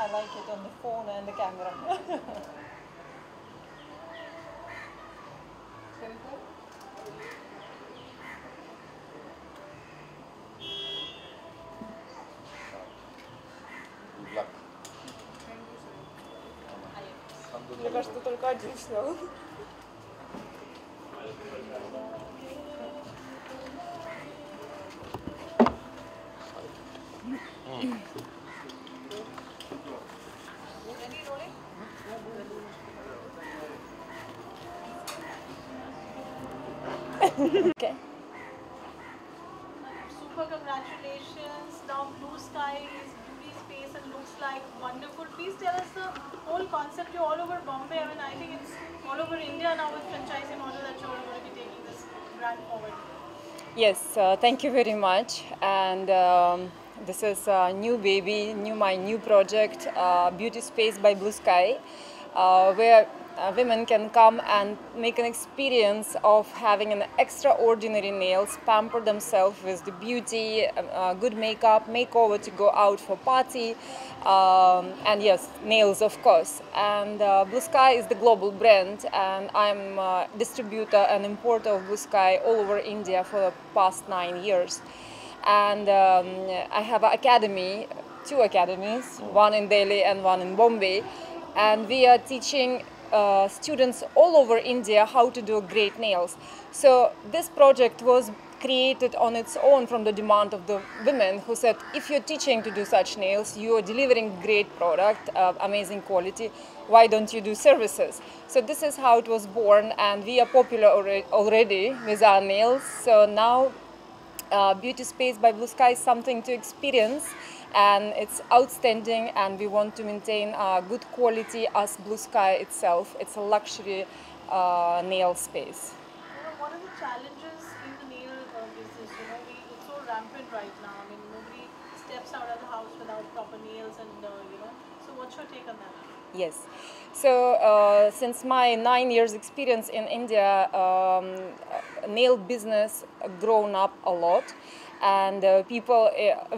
I like it on the phone and the camera. Simple. Good luck. Мне кажется, только один снял. Okay. Super congratulations. Now Blue Sky is beauty space and looks like wonderful. Please tell us the whole concept. You're all over Bombay. I mean, I think it's all over India now with franchising model that you're going to be taking this brand forward. Yes, thank you very much. And this is a new baby, my new project, Beauty Space by Blue Sky, where women can come and make an experience of having an extraordinary nails, pamper themselves with the beauty, good makeup, makeover to go out for party, and yes, nails of course. And Blue Sky is the global brand, and I'm a distributor and importer of Blue Sky all over India for the past 9 years. And I have an academy, 2 academies, one in Delhi and one in Bombay, and we are teaching students all over India how to do great nails. So this project was created on its own from the demand of the women who said, if you're teaching to do such nails, you are delivering great product, amazing quality, why don't you do services? So this is how it was born, and we are popular already with our nails. So now Beauty Space by Blue Sky is something to experience, and it's outstanding, and we want to maintain good quality as Blue Sky itself. It's a luxury nail space. What are the challenges in the nail business? It's so rampant right now. I mean, nobody steps out of the house without proper nails, and So what's your take on that? Yes. So since my 9 years experience in India, nail business grown up a lot, and people,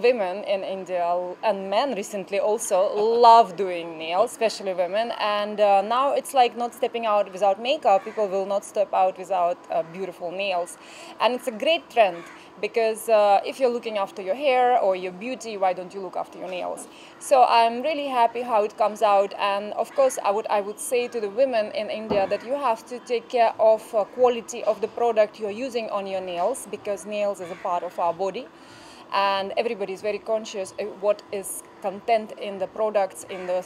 women in India and men recently also love doing nails, especially women. And now it's like not stepping out without makeup. People will not step out without beautiful nails, and it's a great trend. Because if you're looking after your hair or your beauty, why don't you look after your nails? So I'm really happy how it comes out, and of course I would say to the women in India that you have to take care of quality of the product you're using on your nails, because nails is a part of our body, and everybody is very conscious of what is content in the products, in the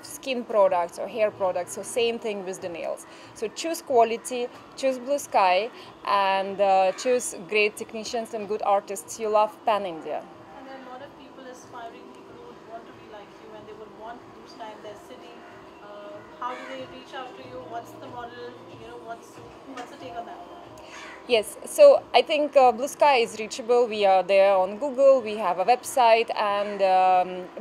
skin products or hair products. So same thing with the nails. So choose quality, choose Blue Sky, and choose great technicians and good artists you love pan-India. And there are a lot of people, aspiring people who would want to be like you, and they would want Blue Sky in their city. How do they reach out to you? What's the model? What's the take on that? Yes, so I think Blue Sky is reachable. We are there on Google, we have a website, and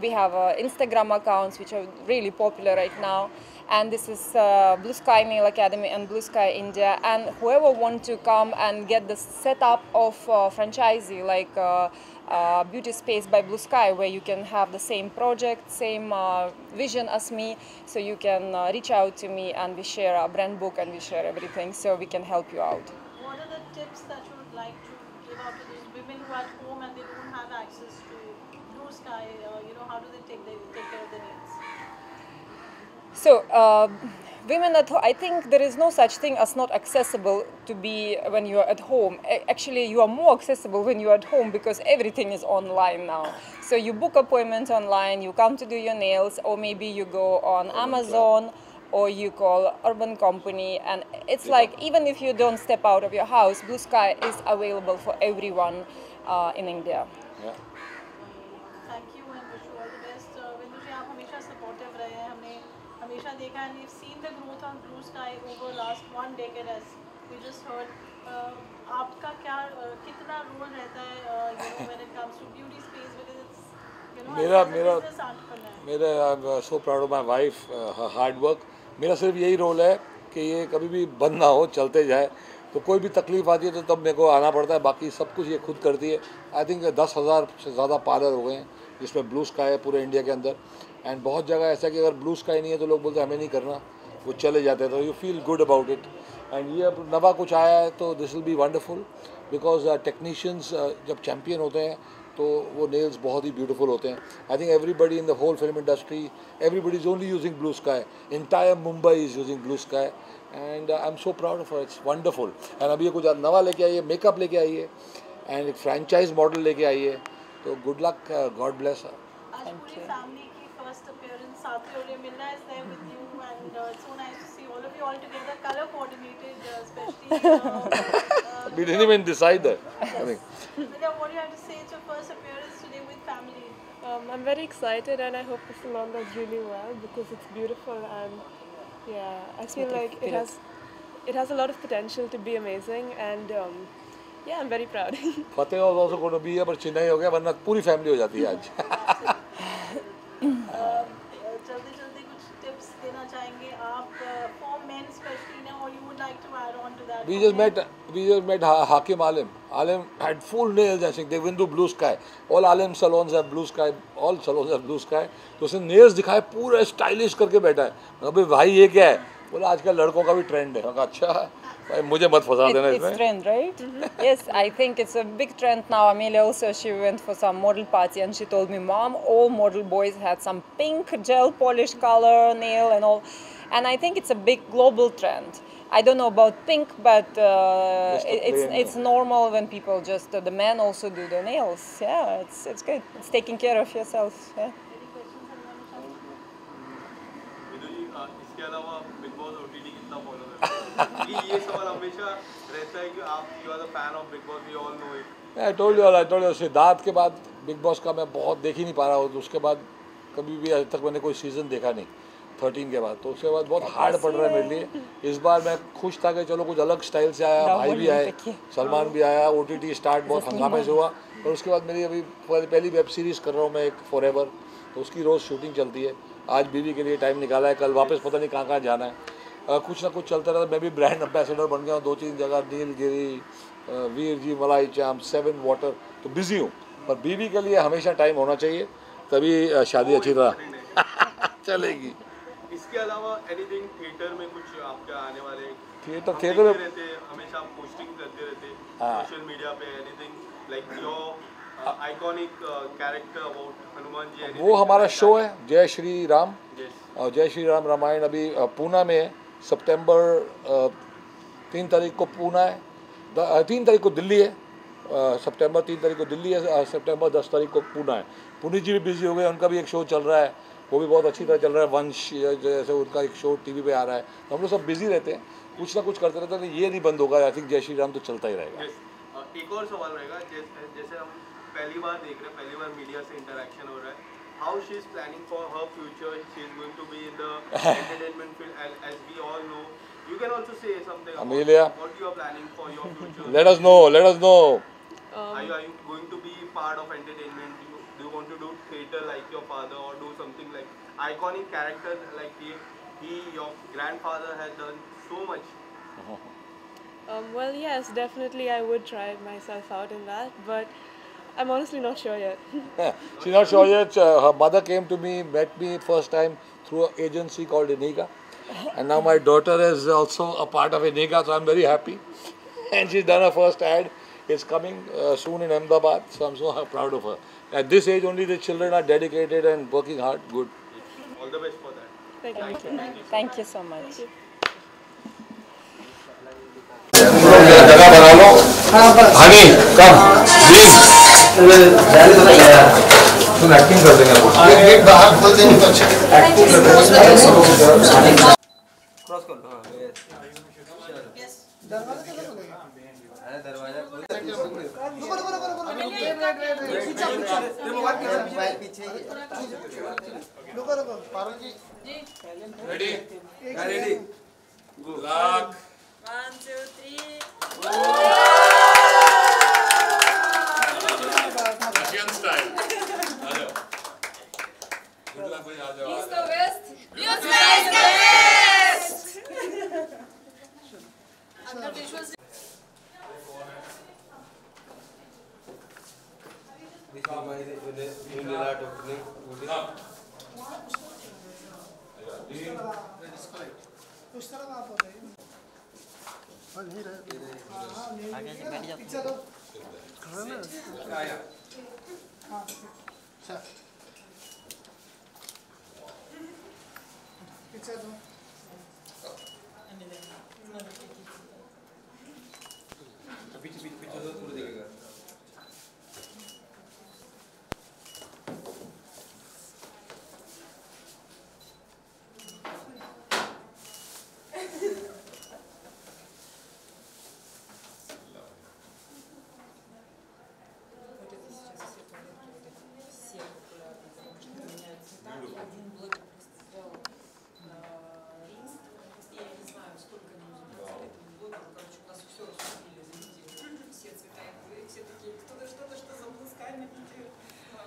we have Instagram accounts which are really popular right now. And this is Blue Sky Nail Academy and Blue Sky India. And whoever wants to come and get the setup of franchisee like Beauty Space by Blue Sky, where you can have the same project, same vision as me, so you can reach out to me, and we share our brand book and we share everything, so we can help you out. What are the tips that you would like to give out to those women who are at home and they don't have access to Blue Sky? How do they take care of their nails? So women at home, I think there is no such thing as not accessible to be when you are at home. Actually, you are more accessible when you are at home, because everything is online now. So you book appointments online, you come to do your nails, or maybe you go on Amazon, or you call Urban Company, and it's like, even if you don't step out of your house, Blue Sky is available for everyone in India. Yeah. Thank you and wish you all the best. Bindu ji, आप हमेशा supportive रहे हैं. हमने हमेशा देखा, and we've seen the growth on Blue Sky over last 1 decade, as we just heard. आपका क्या कितना role रहता है when it comes to beauty space, because it's as a business entrepreneur. I'm so proud of my wife, her hard work. मेरा सिर्फ यही role है कि ये कभी भी बंद ना हो, चलते जाए. तो कोई भी तकलीफ आती है तो तब मेरे को आना पड़ता है, बाकी सब कुछ ये खुद करती है. आई थिंक 10,000 से ज़्यादा पार्लर हो गए हैं जिसमें ब्लू स्काई है पूरे इंडिया के अंदर. एंड बहुत जगह ऐसा कि अगर ब्लू स्काई नहीं है तो लोग बोलते हमें नहीं करना, वो चले जाते हैं, तो you feel good about it. And ये अब नवा कुछ आया है तो this will be wonderful, because technicians जब चैम्पियन होते हैं तो वो नेल्स बहुत ही ब्यूटीफुल होते हैं। I think everybody in the whole film industry, everybody is only using blue sky, entire Mumbai is using blue sky, and I am so proud of, it's wonderful. And अभी ये कुछ नवा लेके आई है, मेकअप लेके आई है, एंड एक फ्रेंचाइज मॉडल लेके आई है, तो गुड लक, गॉड ब्लेस हर। आज पूरी फैमिली की फर्स्ट अपीयरेंस साथ हो रही है, मिलना is there with you and it's so nice to see all of you all together, colour coordinated, specially We didn't even decide that. I think. Vidya, what do you have to say? It's your first appearance today with family. I'm very excited and I hope the salon does really well because it's beautiful and yeah, I feel like it has a lot of potential to be amazing and yeah, I'm very proud. Fateh was also going to be here, but Chennai हो गया, वरना पूरी family हो जाती है आज। जल्दी जल्दी कुछ टिप्स देना चाहेंगे आप for men especially now, or you would like to add on to that? We just met Hakim Alim. Alim had full nails. I think they went to Blue Sky. All Alim salons have Blue Sky. All salons have Blue Sky. तो उसने nails दिखाए, पूरा stylish करके बैठा है। अबे भाई ये क्या है? बोला आजकल लड़कों का भी ट्रेंड है। कहा अच्छा भाई मुझे मत फंसा देना इसमें। It's trend, right? Yes, I think it's a big trend now. Amelia also, she went for some model party and she told me, Mom, all model boys had some pink gel polish color nail and all. And I think it's a big global trend. I don't know about pink, but it's normal when people just the men also do the nails. Yeah, it's good. It's taking care of yourself. Yeah. इसके अलावा Bigg Boss OTT कितना follow करते हैं? ये सवाल हमेशा रहता है कि आप you are the fan of Bigg Boss, we all know it. I told you Siddharth के बाद बिग बॉस का मैं बहुत देख ही नहीं पा रहा हूँ, तो उसके बाद कभी भी आज तक मैंने कोई सीज़न देखा नहीं 13 के बाद, तो उसके बाद बहुत हार्ड पड़ रहा है मेरे लिए। इस बार मैं खुश था कि चलो कुछ अलग स्टाइल से आया, भाई भी आए, सलमान भी आया, OTT स्टार्ट बहुत हंगामे से हुआ, और उसके बाद मेरी अभी पहली वेब सीरीज़ कर रहा हूँ मैं एक फॉरएवर, तो उसकी रोज़ शूटिंग चलती है। आज बीवी के लिए टाइम निकाला है, कल वापस पता नहीं कहाँ जाना है, कुछ ना कुछ चलता रहता है। मैं भी ब्रांड एम्बेसडर बन गया हूँ 2-3 जगह, नीलगिरी, वीर जी, मलाई चाम, 7 वाटर, तो बिज़ी हूँ, पर बीवी के लिए हमेशा टाइम होना चाहिए, तभी शादी अच्छी तरह चलेगी। इसके अलावा एनीथिंग थिएटर में कुछ आपके आने वाले? थिएटर में रहते हमेशा आप पोस्टिंग करते रहते सोशल मीडिया पे, anything like your iconic character about Hanuman ji? वो हमारा शो है जय श्री राम, और जय श्री राम रामायण अभी पूना में है, सितंबर 3 तारीख को पूना है, 3 तारीख को दिल्ली है, सितंबर 3 तारीख को दिल्ली है, सितंबर 10 तारीख को पूना है। पुनीत जी भी बिजी हो गए, उनका भी एक शो चल रहा है, वो भी बहुत अच्छी तरह चल रहा है, वंश जैसे उनका एक शो टीवी पे आ रहा है, तो हम लोग सब बिजी रहते हैं, कुछ ना कुछ करते रहते हैं, ये नहीं बंद होगा। आई थिंक जय श्री राम तो चलता ही रहेगा। एक और सवाल रहेगा, जैसे हम पहली बार देख रहे हैं, पहली बार मीडिया से इंटरेक्शन हो रहा है, how she is planning for her future? She is going to be in the entertainment field as we all know. You can also say something about Amelia, what you are planning for your future. Let us know. Are you going to be part of entertainment? Do you want to do theatre like your father, or do something like iconic characters like your grandfather has done so much? Well, yes, definitely I would try myself out in that, but I'm honestly not sure yet. She's not sure yet. Her mother came to me, met me first time through an agency called Iniga. And now my daughter is also a part of Iniga, so I'm very happy. And she's done her first ad. It's coming soon in Ahmedabad, so I'm so proud of her. At this age only the children are dedicated and working hard. Good. All the best for that. Thank you. Thank you so much. जगह बना लो। हनी कम तुम acting कर देंगे, gate बाहर खोल देंगे तो अच्छा एक्टिंग कर देंगे। क्रॉस कर लो। अरे दरवाजा खोल पीछे रुको पारुल जी ready ready lock 1 2 3 Russian style. Hello. He's the best. Beauty is the best. This is my opening. उस तरफ आप हो जाइए। हाँ नहीं रहे। आगे से बैठ जाओ। पीछे दो। खड़ा ना। हाँ। अच्छा। पीछे दो। पीछे दो थोड़ी देखेगा।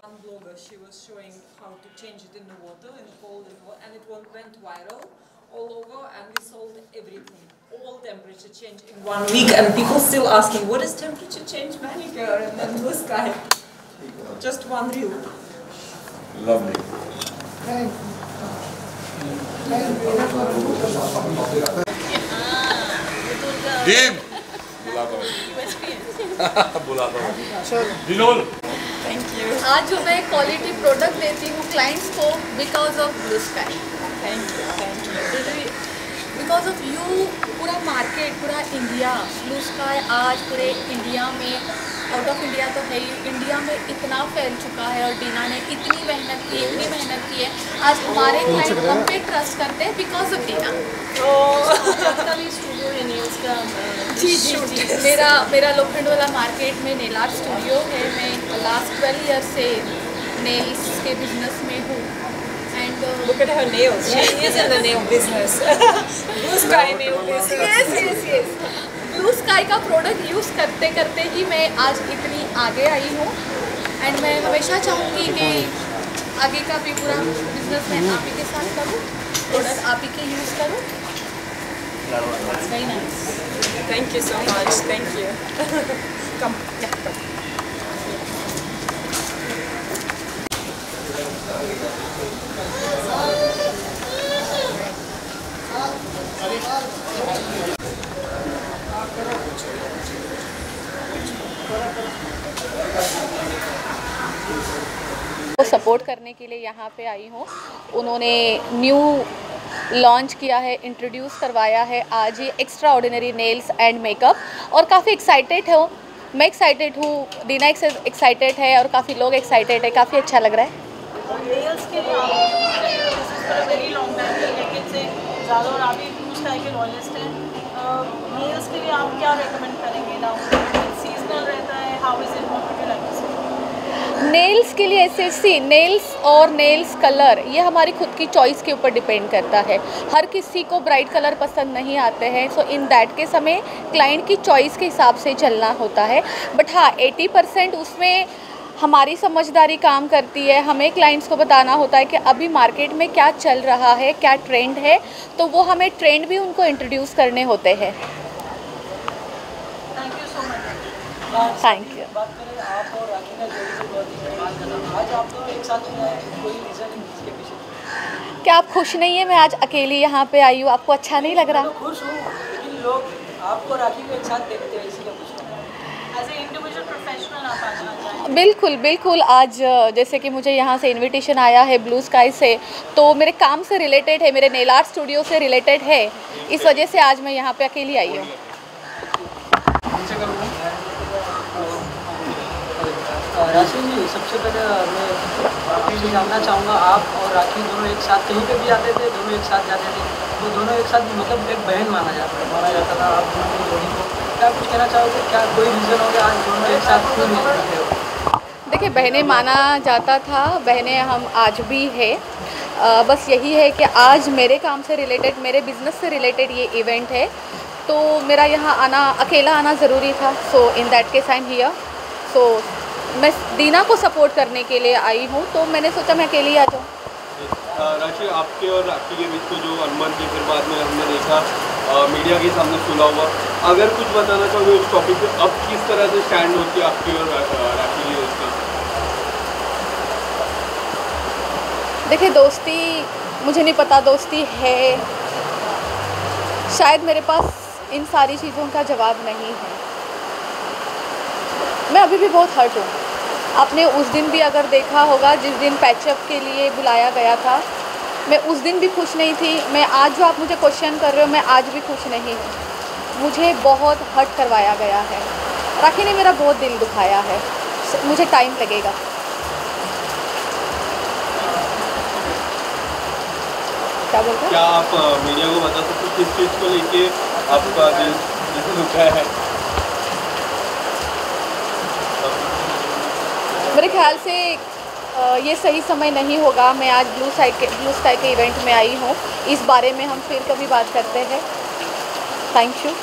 One blogger, she was showing how to change it in the water and cold and it went viral all over and we sold everything. All temperature change in 1 week and people still asking, what is temperature change manicure? And then Blue Sky. Just one reel. Lovely. Dean. बुलाता हूँ। दिनोल। आज जो मैं quality product देती हूँ clients को because of blue sky. Thank you. Because of you पूरा market, पूरा इंडिया, ब्लू स्काई आज पूरे इंडिया में, आउट ऑफ इंडिया तो है ही, इंडिया में इतना फैल चुका है और डीना ने इतनी मेहनत की है। आज हमारे क्लाइंट हम पे ट्रस्ट करते हैं बिकॉज ऑफ डीना। आपका भी स्टूडियो है नेल्स का? जी। मेरा लोखंड वाला मार्केट में नेल आर्ट स्टूडियो है। मैं लास्ट 12 ईयर से नेल्स के बिजनेस में हूँ। And Look at her nails. She is in the nail business. Blue Sky nail business. Yes. Blue sky का प्रोडक्ट यूज़ करते करते ही मैं आज इतनी आगे आई हूँ। एंड मैं हमेशा चाहूँगी कि आगे का भी पूरा बिजनेस मैं आप ही के साथ करूँ, प्रोडक्ट आप ही के यूज़ करूँ। It's very nice. Thank you so much. Thank you. Come. Yeah, come. को सपोर्ट करने के लिए यहाँ पे आई हूँ। उन्होंने न्यू लॉन्च किया है, इंट्रोड्यूस करवाया है आज ये extra ordinary nails and makeup और काफ़ी एक्साइटेड हूँ। मैं एक्साइटेड हूँ, डीना एक्साइटेड है और काफ़ी लोग एक्साइटेड है। काफ़ी अच्छा लग रहा है। नेल्स के लिए आप वेरी लॉन्ग टाइम से लेकिन से ज़्यादा और आप भी ब्लू स्काई के लॉयलिस्ट हैं। नेल्स के लिए आप क्या रेकमेंड करेंगे? ना सीजनल रहता है, how is it, what would you like to say? Nails के लिए ऐसे नेल्स और नेल्स कलर ये हमारी खुद की चॉइस के ऊपर डिपेंड करता है। हर किसी को ब्राइट कलर पसंद नहीं आते हैं। सो इन दैट के समय क्लाइंट की चॉइस के हिसाब से चलना होता है। बट हाँ, 80% उसमें हमारी समझदारी काम करती है। हमें क्लाइंट्स को बताना होता है कि अभी मार्केट में क्या चल रहा है, क्या ट्रेंड है, तो वो हमें ट्रेंड भी उनको इंट्रोड्यूस करने होते हैं। Thank you so much. Thank you. बात करें आप और राखी का जोड़ी से बहुत ही कमाल कर रहा। आज आप दोनों एक साथ में आए, कोई रीज़न है इसके पीछे? क्या आप खुश नहीं है मैं आज अकेली यहाँ पे आई हूँ? आपको अच्छा नहीं लग रहा? मैं तो खुश हूँ, लेकिन लोग आपको राखी को एक साथ देखते हैं, इसलिए पूछ रहा हूँ। एज ए इंडिविजुअल प्रोफेशनल आप आज आ जाएं। बिल्कुल बिल्कुल। आज जैसे कि मुझे यहाँ से इनविटेशन आया है ब्लू स्काई से, तो मेरे काम से रिलेटेड है, मेरे नेल आर्ट स्टूडियो से रिलेटेड है, इस वजह से आज मैं यहाँ पे अकेली आई हूँ। राशि जी, सबसे पहले मैं आपसे जानना चाहूँगा, आप और राखी दोनों एक साथ कहीं पे भी आते थे, दोनों एक साथ जाते थे, तो दोनों एक साथ मतलब एक बहन माना जाता था आप दोनों की जोड़ी को। क्या कुछ कहना चाहोगे? क्या कोई रीज़न हो गया आज दोनों एक साथ क्यों नहीं रहते हो? देखिए, बहनें माना जाता था, बहनें हम आज भी है। बस यही है कि आज मेरे काम से रिलेटेड, मेरे बिज़नेस से रिलेटेड ये इवेंट है, तो मेरा यहाँ आना, अकेला आना ज़रूरी था। So in that case I am here. So मैं दीना को सपोर्ट करने के लिए आई हूँ, तो मैंने सोचा मैं अकेली आ जाऊँ। राशि, आपके और राखी के बीच तो जो अनबन थी, फिर बाद में हमने देखा मीडिया के सामने सुना हुआ, अगर कुछ बताना चाहोगे उस टॉपिक पे, अब किस तरह से स्टैंड होती है आपकी और राखी की उसका? देखिए दोस्ती, मुझे नहीं पता दोस्ती है, शायद मेरे पास इन सारी चीज़ों का जवाब नहीं है। मैं अभी भी बहुत हर्ट हूँ। आपने उस दिन भी अगर देखा होगा जिस दिन पैचअप के लिए बुलाया गया था, मैं उस दिन भी खुश नहीं थी। मैं आज जो आप मुझे क्वेश्चन कर रहे हो, मैं आज भी खुश नहीं हूँ। मुझे बहुत हर्ट करवाया गया है। राखी ने मेरा बहुत दिल दुखाया है। मुझे टाइम लगेगा। क्या बोलते हैं? क्या आप मीडिया को बता सकते हो किस चीज़ को लेके आपका दिल दुखा है? मेरे ख्याल से ये सही समय नहीं होगा। मैं आज ब्लू स्काई के इवेंट में आई हूँ। इस बारे में हम फिर कभी बात करते हैं। Thank you.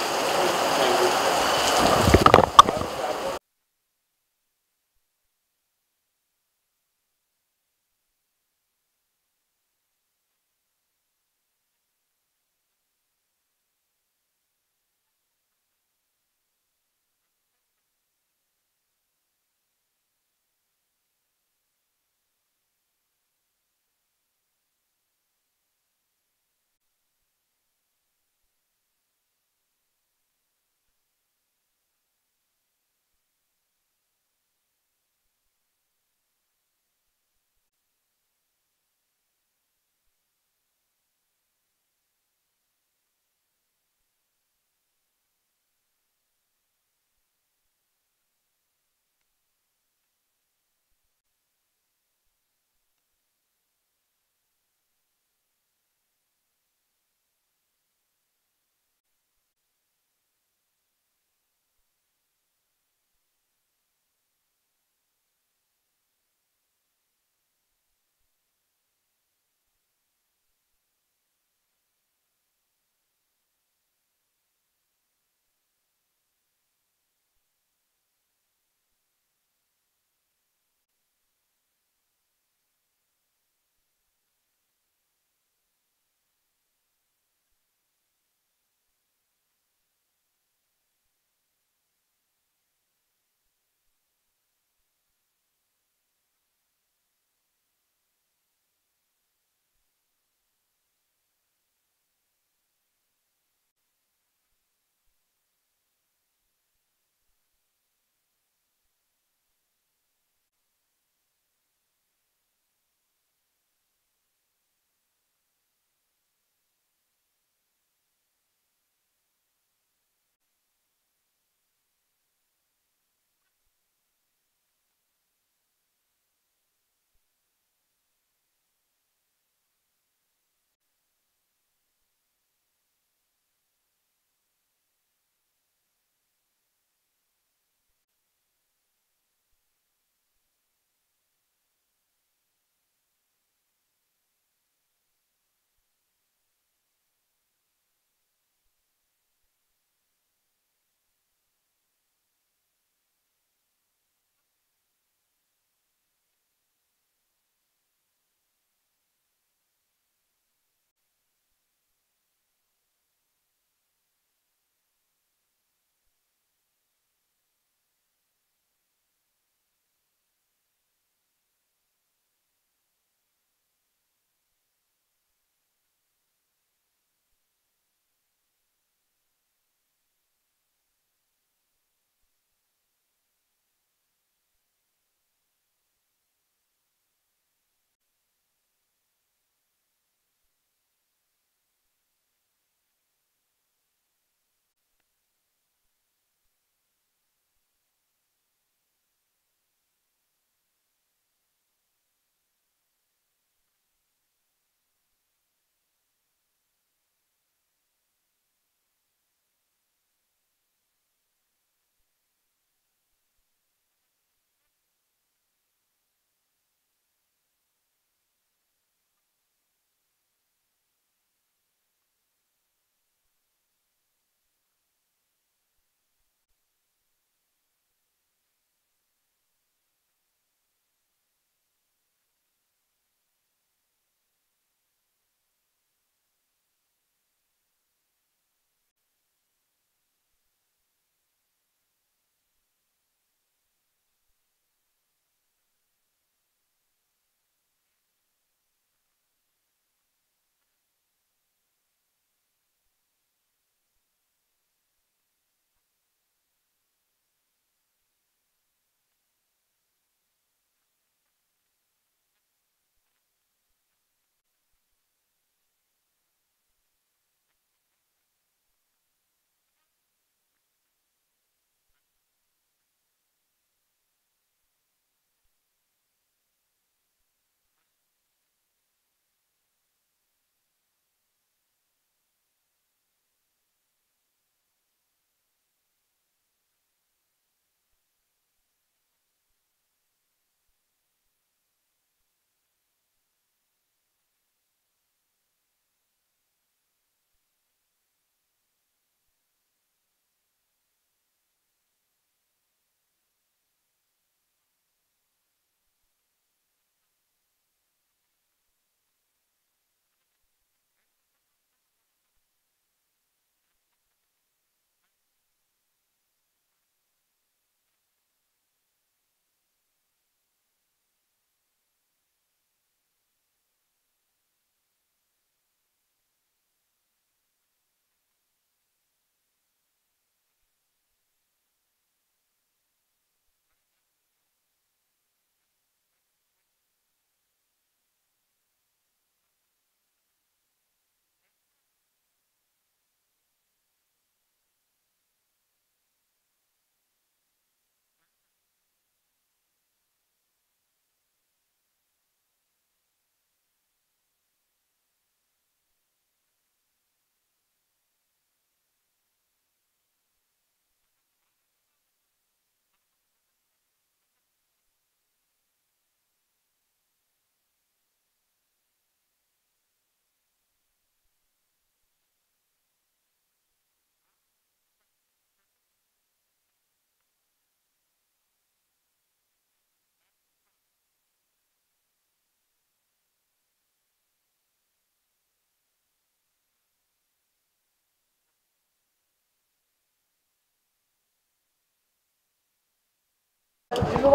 हिंदू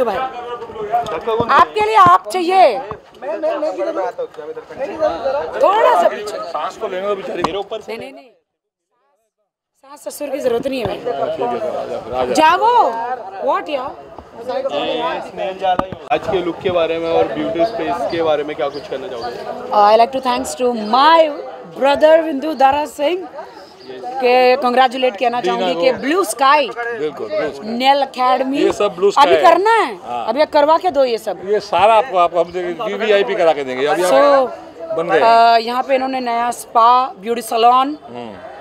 भाई आपके लिए आप चाहिए थोड़ा सा पीछे। सांस को लेने दो बेचारी मेरे ऊपर से। नहीं सास ससुर की जरूरत नहीं है भाई। जाओ व्हाट यार। आज के लुक के बारे में और ब्यूटी स्पेस के बारे में क्या कुछ करना चाहोगे? I like to thanks to my brother Vindu Dara Singh के कंग्रेचुलेट कहना चाहूंगी कि ब्लू स्काई नेल अकेडमी ये सब ब्लू स्काई अभी करना है। अभी करवा के दो ये सब। ये सारा आपको हम वीवीआईपी करा के देंगे। अभी बन गए। यहाँ पे इन्होंने नया spa, beauty salon,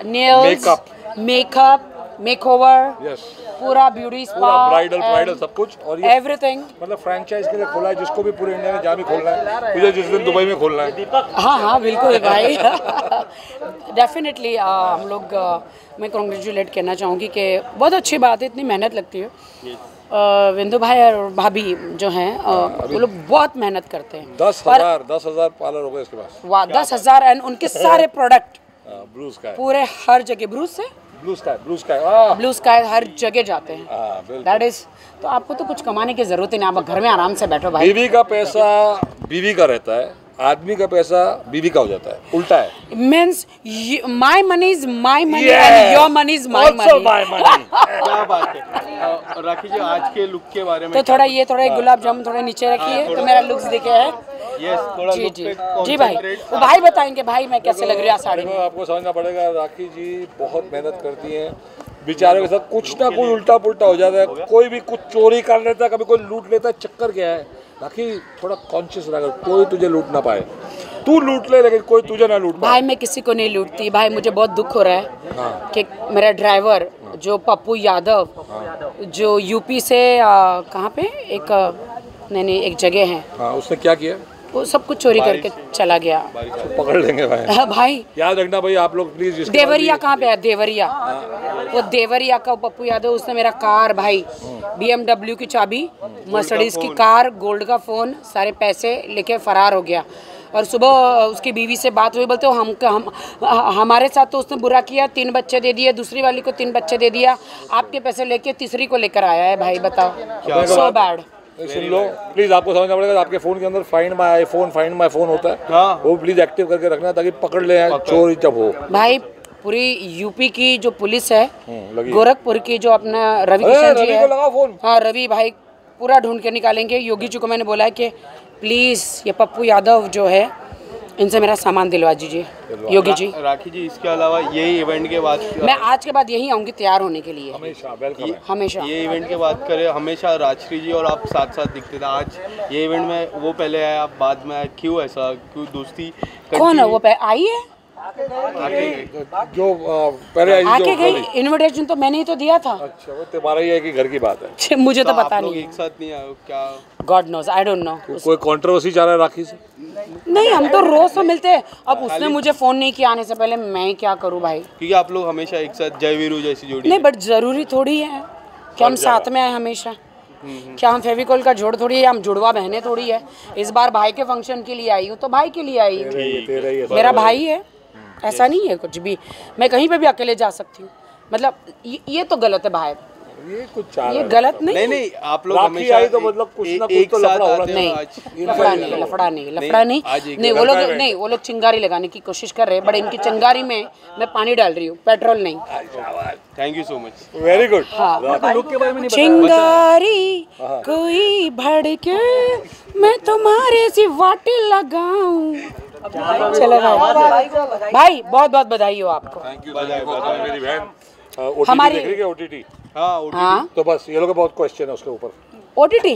nails, makeup, makeover, पूरा ब्यूटी स्पा, ब्राइडल सब कुछ और ये एवरीथिंग मतलब फ्रेंचाइज के लिए खोला है, जिसको भी पूरे इंडिया में जहाँ भी खोलना है, मुझे जिस दिन दुबई में खोलना है। हाँ बिल्कुल भाई। डेफिनेटली हम लोग मैं कॉन्ग्रेचुलेट करना चाहूँगी कि बहुत अच्छी बात है, इतनी मेहनत लगती है। विंदु भाई और भाभी जो हैं वो लोग बहुत मेहनत करते हैं। 10,000 पार्लर हो गए इसके पास। वाह 10,000 एंड उनके सारे प्रोडक्ट ब्लू स्काई पूरे हर जगह ब्लू स्काई हर जगह जाते हैं। दैट इज तो आपको तो कुछ कमाने की जरूरत ही नहीं, आप घर में आराम से बैठो भाई। बीवी का पैसा बीवी का रहता है, आदमी का पैसा बीवी का हो जाता है, उल्टा है। Means my money is my money and your money is my money. क्या बात है। राखी जी आज के लुक के बारे में तो थोड़ा ये थोड़ा गुलाब जामुन थोड़ा नीचे रखिए तो मेरा लुक्स दिखे है। थोड़ा जी भाई वो भाई बताएंगे भाई मैं कैसे लग रही है साड़ी में। आपको समझना पड़ेगा राखी जी बहुत मेहनत करती हैं, बेचारों के साथ कुछ ना कुछ उल्टा पुल्टा हो जाता है, कोई भी कुछ चोरी कर लेता है, कभी कोई लूट लेता है। चक्कर क्या है राखी, थोड़ा कॉन्शियस रह, कोई तुझे लूट ना पाए, तू लूट ले लेकिन कोई तुझे ना लूट पाए। भाई मैं किसी को नहीं लूटती भाई, मुझे बहुत दुख हो रहा है कि मेरा ड्राइवर जो पप्पू यादव जो यूपी से कहाँ पे एक एक जगह है, उसने क्या किया, वो सब कुछ चोरी करके चला गया। पकड़ लेंगे भाई। भाई याद रखना भाई आप लोग प्लीज। देवरिया कहाँ पे है, देवरिया वो देवरिया का पप्पू यादव, उसने मेरा कार भाई BMW की चाबी, मर्सिडीज की कार, गोल्ड का फोन, सारे पैसे लेके फरार हो गया। और सुबह उसकी बीवी से बात हुई, बोलते हम हमारे साथ तो उसने बुरा किया, 3 बच्चे दे दिए, दूसरी वाली को 3 बच्चे दे दिया, आपके पैसे लेके तीसरी को लेकर आया है भाई, बताओ। So bad. Soon low please, आपको समझना पड़ेगा आपके फोन के अंदर फाइंड माय फोन होता है, वो प्लीज एक्टिव करके रखना ताकि पकड़ ले चोरी जब हो। भाई पूरी यूपी की जो पुलिस है, गोरखपुर की जो अपना रवि किशन जी है, हाँ रवि भाई पूरा ढूंढ के निकालेंगे। योगी जी को मैंने बोला है कि प्लीज ये पप्पू यादव जो है इनसे मेरा सामान दिलवा दीजिए योगी जी। राखी जी इसके अलावा ये इवेंट के बाद मैं आज के बाद यहीं आऊँगी तैयार होने के लिए, हमेशा। ये इवेंट के बाद करें, हमेशा राजश्री जी और आप साथ साथ दिखते थे, आज ये इवेंट में वो पहले आए आप बाद में आए, क्यों ऐसा, क्यों दोस्ती? कौन है वो आई है जो पहले आके गई, इनविटेशन तो मैंने ही तो दिया था। अच्छा वो तुम्हारा ही है कि घर की बात है? मुझे तो पता नहीं, एक साथ नहीं आए क्या? God knows, I don't know. कोई कंट्रोवर्सी चल रहा है राखी से? नहीं हम तो रोज तो मिलते हैं, अब उसने मुझे फोन नहीं किया आने से पहले, मैं क्या करूँ भाई, क्योंकि आप लोग हमेशा एक साथ जय वीरू जैसी जोड़ी। नहीं बट जरूरी थोड़ी है कि हम साथ में आए हमेशा, क्या हम फेविकोल का जोड़ थोड़ी है, हम जुड़वा बहने थोड़ी है। इस बार भाई के फंक्शन के लिए आई हूँ तो भाई के लिए आई हूँ, मेरा भाई है, ऐसा नहीं है कुछ भी, मैं कहीं पे भी अकेले जा सकती हूँ। मतलब ये तो गलत है भाई, ये गलत नहीं आप लोग हमेशा आई तो मतलब कुछ ना कुछ तो लफड़ा नहीं वो लोग चिंगारी लगाने की कोशिश कर रहे हैं, बट इनकी चिंगारी में मैं पानी डाल रही हूँ, पेट्रोल नहीं। Thank you so much, very good. चिंगारी कोई भड़के मैं तुम्हारे सी वाटे लगाऊं। चलो भाई बहुत बहुत बधाई हो आपको। थैंक यू मेरी बहन। हमारी देख रही है OTT? हाँ तो बस ये लोग का बहुत क्वेश्चन है उसके ऊपर। OTT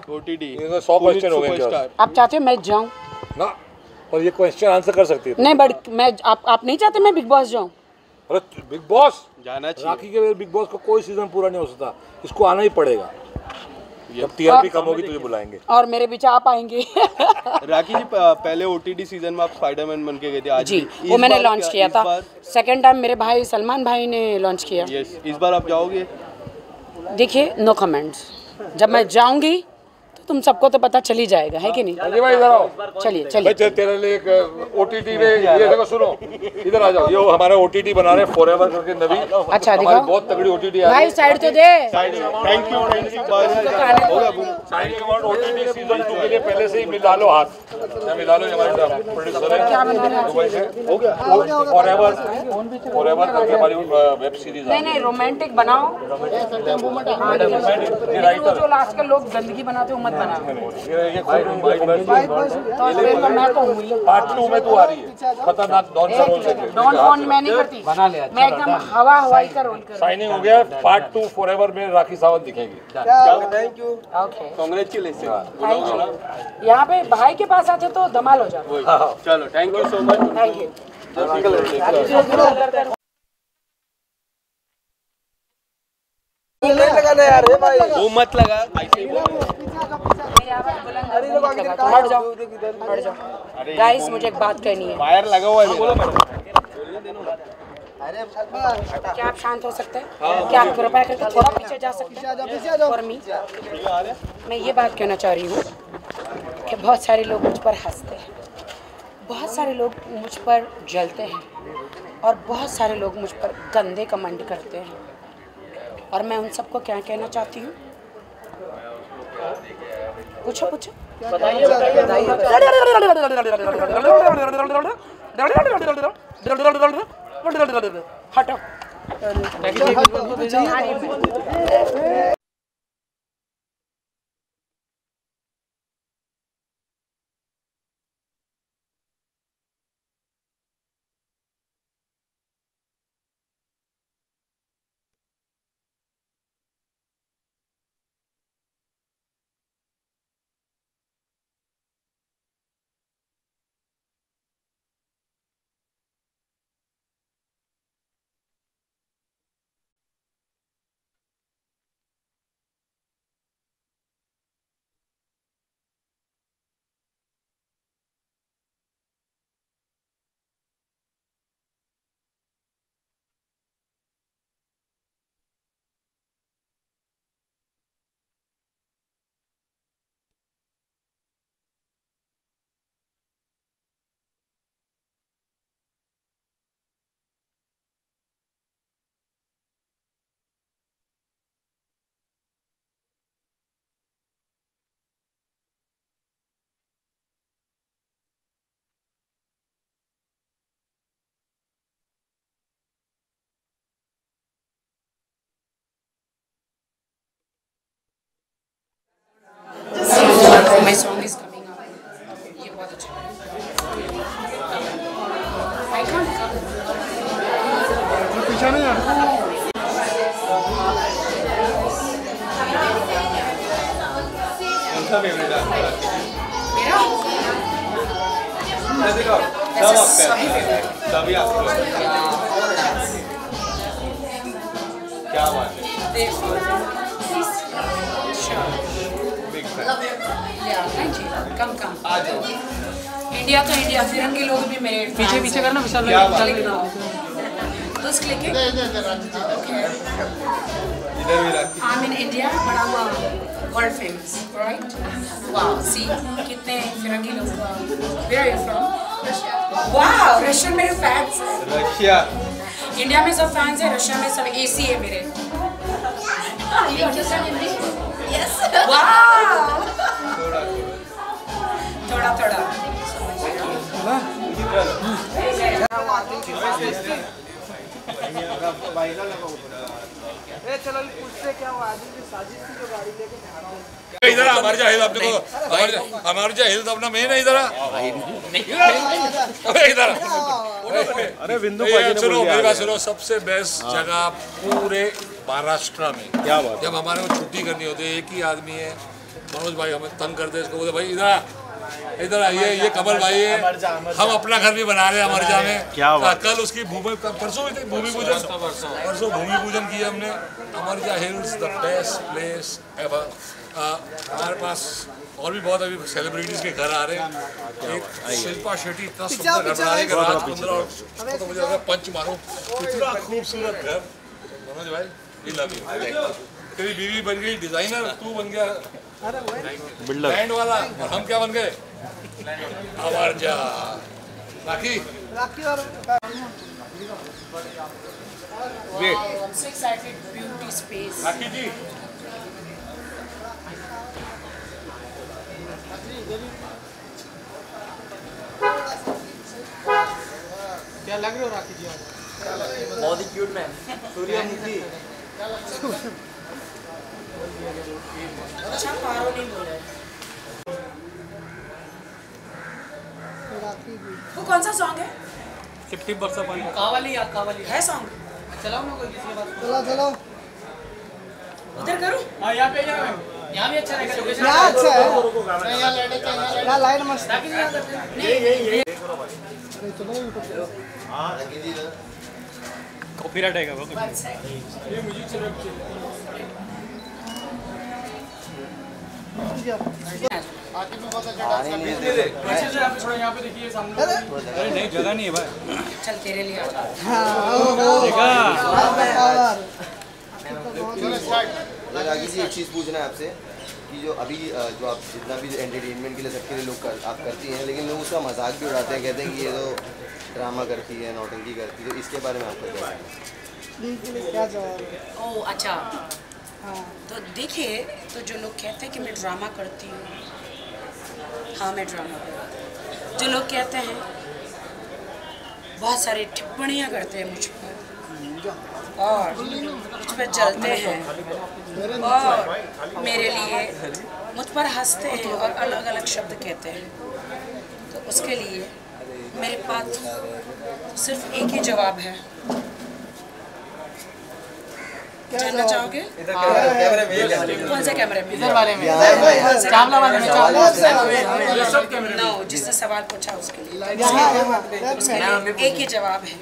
OTT 100 क्वेश्चन हो गए। आप चाहते हो मैं जाऊँ ना, और ये क्वेश्चन आंसर कर सकती है? नहीं बट मैं आप नहीं चाहते मैं बिग बॉस जाऊँ? अरे बिग बॉस जाना चाहिए। राखी के बिग बॉस का कोई सीजन पूरा नहीं हो सकता, इसको आना ही पड़ेगा। जब TRP कम होगी तुझे बुलाएंगे और मेरे पीछे आप आएंगे। राखी जी पहले OTT सीजन में आप स्पाइडरमैन बन के गए थे, आज जी वो मैंने लॉन्च किया था, सेकंड टाइम मेरे भाई सलमान भाई ने लॉन्च किया। यस, इस बार आप जाओगे? देखिए नो कमेंट्स, जब मैं जाऊंगी तो तुम सबको तो पता चल ही जाएगा, है कि नहीं? अजय भाई इधर आओ। चलिए चलिए। तेरे लिए एक OTT में ये देखो, सुनो इधर आ जाओ। ये हमारा OTT बना रहे हैं फॉरएवर करके नवी। अच्छा दिखाओ, बहुत तगड़ी OTT है भाई साइड तो दे। थैंक यू OTT सीजन 2 के लिए पहले से ही मिला लो हाथ, मिला लो। हमारे प्रोड्यूसर है दुबई से, हो गया फॉरएवर करके हमारी वेब सीरीज। नहीं रोमांटिक बनाओ। जो लास्ट के लोग गंदगी बनाते हो मत बनाओ। पार्ट 2 में तू आ रही है, खतरनाक डॉन का रोल लेके। डॉन मैं नहीं करती, मैं एकदम हवाई का रोल कर। साइनिंग हो गया। पार्ट 2 फॉरएवर में राखी सावंत दिखेगी। Thank you, okay, congratulation. यहाँ पे भाई के पास आते तो धमाल हो जाता। चलो thank you so much. Thank you. लगाना यार, भाई वो मत लगा, ऐसे ही बोल। हट जाओ हट जाओ। गाइस मुझे एक बात कहनी है। वायर लगा हुआ है। क्या आप शांत हो सकते हैं? क्या आप कृपया करके थोड़ा पीछे जा सकते हैं? और मैं ये बात कहना चाह रही हूँ कि बहुत सारे लोग मुझ पर हंसते हैं, बहुत सारे लोग मुझ पर जलते हैं और बहुत सारे लोग मुझ पर गंदे कमेंट करते हैं। और मैं उन सबको क्या कहना चाहती हूँ? पूछो पूछो। हटो। My song is coming up. ये बहुत अच्छा है। I can't come. पीछे नहीं कौन सा फेवरेट है मेरा? देखो सभी फेवरेट, सभी आपको। क्या बात है। Thank you. कम आ जाओ। इंडिया तो इंडिया, फिरंगी लोग भी मेरे पीछे पीछे करना विशाल भाई। तो क्लिक है। I'm in India, but I'm world famous, right? Wow, see, कितने फिरंगी लोग। Where are you from? Russia. Wow, Russian मेरे फैंस हैं। रशिया। इंडिया में सब फैंस हैं, रशिया में सब AC है मेरे। Yes. Wow. थोड़ा थोड़ा। इधर हमारे जाहिल अपने को हमारे जाहिल तो अपना मेन है। इधर इधर अरे बिंदु सुनो मेरी बात सुनो। सबसे बेस्ट जगह पूरे महाराष्ट्र में क्या बात, जब हमारे को छुट्टी करनी होती है, एक ही आदमी है मनोज भाई, हमें तंग करते हैं, इसको बोलते भाई इधर आइए, ये कमल भाई है, हम अपना घर भी बना रहे हैं अमरजा में। कल उसकी परसों भूमि पूजन किया हमने। Amarja hills the best place ever. हमारे पास और भी बहुत अभी सेलिब्रिटीज के घर आ रहे हैं। एक शिल्पा शेट्टी इतना सुंदर घर बना रही है कि रात 15 तो मुझे पंच मारो, इतना खूबसूरत घर। मनोज भाई वी लव यू। तेरी बीवी बन गई डिजाइनर, तू बन गया बिल्डर ब्रांड वाला, और हम क्या बन गए? आवार जा राखी और wait I'm so excited. Beauty space. Rakhi ji क्या लग रहे हो राखी जी आज? बहुत ही क्यूट मैम, सूर्यमुखी। अच्छा पारो नहीं बोला। राखी जी वो कौन सा सॉन्ग है? 50% पानी। कावाली या कावाली है सॉन्ग? चलाओ ना कोई किसी के पास। चलो चलो उधर करूँ? हाँ यहाँ पे यहाँ भी अच्छा रहेगा लोकेशन। यहाँ अच्छा है, यहाँ लाइट मस्त है। कॉपीराइट आएगा वो। यहाँ पे देखिए सामने। अरे नहीं जगह नहीं है भाई। चल तेरे लिए आता है। राखी जी एक चीज़ पूछना है आपसे कि जो अभी जो आप जितना भी एंटरटेनमेंट के लिए सबके लिए लोग आप करती हैं, लेकिन लोग उसका मजाक भी उड़ाते हैं, कहते हैं कि ये तो ड्रामा करती है, नौटंकी करती है, तो इसके बारे में आपका क्या जवाब है? ओह अच्छा। तो देखिए, तो जो लोग कहते हैं कि मैं ड्रामा करती हूँ, हाँ मैं ड्रामा करती हूँ। जो लोग कहते हैं, बहुत सारी टिप्पणियाँ करते हैं मुझ पर और मुझ पर जलते हैं और मेरे लिए मुझ पर हंसते हैं और अलग अलग शब्द कहते हैं, तो उसके लिए मेरे पास सिर्फ एक ही जवाब है। जानना चाहोगे? कौन से कैमरे में? इधर वाले में, चावला वाले में, नो, जिसने सवाल पूछा उसके लिए एक ही जवाब है।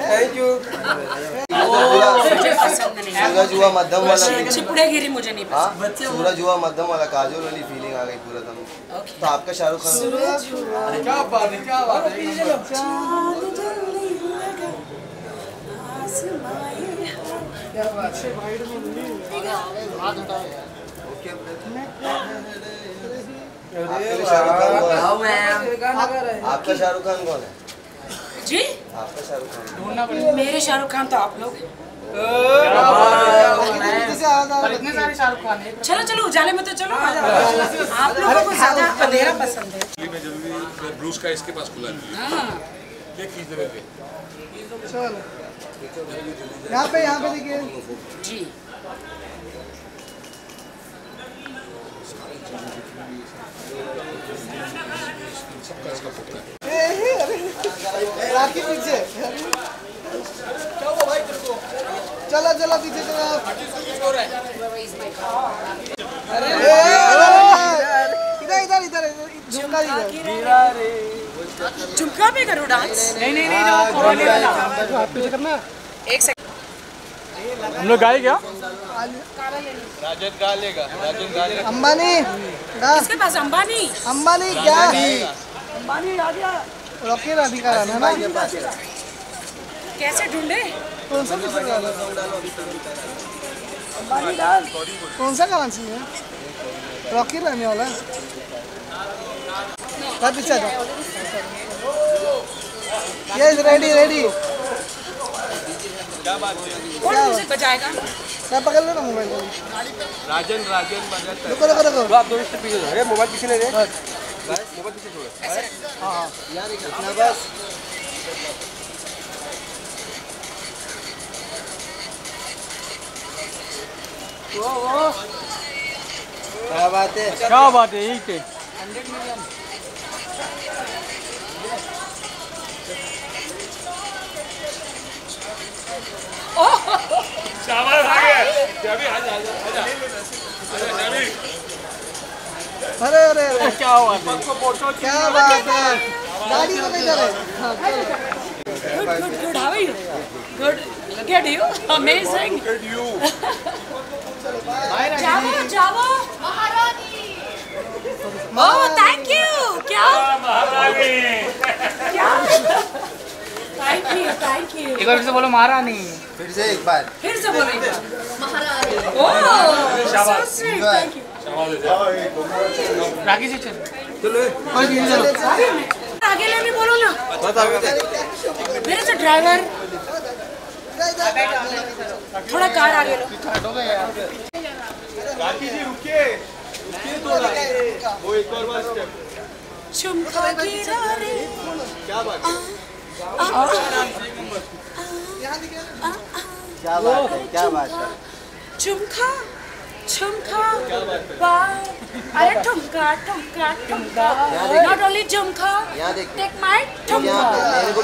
Thank you. सूरज हुआ मध्यम वाला, चिपड़ेगिरी मुझे नहीं पसंद। सूरज हुआ मध्यम वाला, काजोल वाली फीलिंग आ गई पूरा दम। तो आपका शाहरुख खान क्या बात है, क्या बात है। आपका शाहरुख खान कौन है जी? आपका शाहरुख खान? मेरे शाहरुख खान तो आप लोग हैं। इतने सारे शाहरुख खान है। चलो चलो उजाले में तो चलो। आप लोगों को ज्यादा अंधेरा पसंद है। में जरूरी ब्लू स्काई इसके पास खुला नहीं है। ये खींच रहे थे। चलो यहाँ पे देखिए जी। राखी पीछे चलो चलो पीछे चलो। इधर इधर इधर झुमका इधर। झुमका पे करो डांस? नहीं पीछे करना। एक सेकंड। हम लोग गाए क्या? राजन गा लेगा, राजन गा लेगा। अंबानी किसके पास? अंबानी? अंबानी क्या? अंबानी आ गया। रॉकी राधिका है ना? कैसे ढूंढे? कौन सा पिक्चर गाना? अंबानी डाल। कौन सा गाना चाहिए? रॉकी रहने वाला है। पीछे जाओ। Yes ready ready. क्या बात है? कौन म्यूजिक बजाएगा? क्या पकड़ लो ना मोबाइल। राजन बजाता है। रुको रुको रुको। आप 2 स्टेप पीछे। अरे मोबाइल पीछे ले ले। मोबाइल पीछे छोड़ो। हाँ यार इतना बस। क्या बात है, क्या बात है, यही थे 100 मिलियन। चावल आ गया। अभी आजा अरे अरे अरे क्या हुआ? क्या बात है। गाड़ी तो नहीं चले। Good. How are you? Good. Look at you. Amazing. Look at you. जाओ. Oh, thank you. क्या? एक बार फिर से बोलो महारानी। फिर से एक बार। फिर से बोलो महारानी। ओह शाबाश। so sweet, thank you। राखी जी चलो आगे लेने बोलो ना। मेरे से ड्राइवर थोड़ा कार आगे लो। राखी जी रुकिए थोड़ा, वो एक और बार स्टेप। झुमका गिरा रे, क्या बात क्या बात है। झुमका झुमका अरे ठुमका ठुमका ठुमका, नॉट ओनली झुमका, टेक माय ठुमका। मेरे को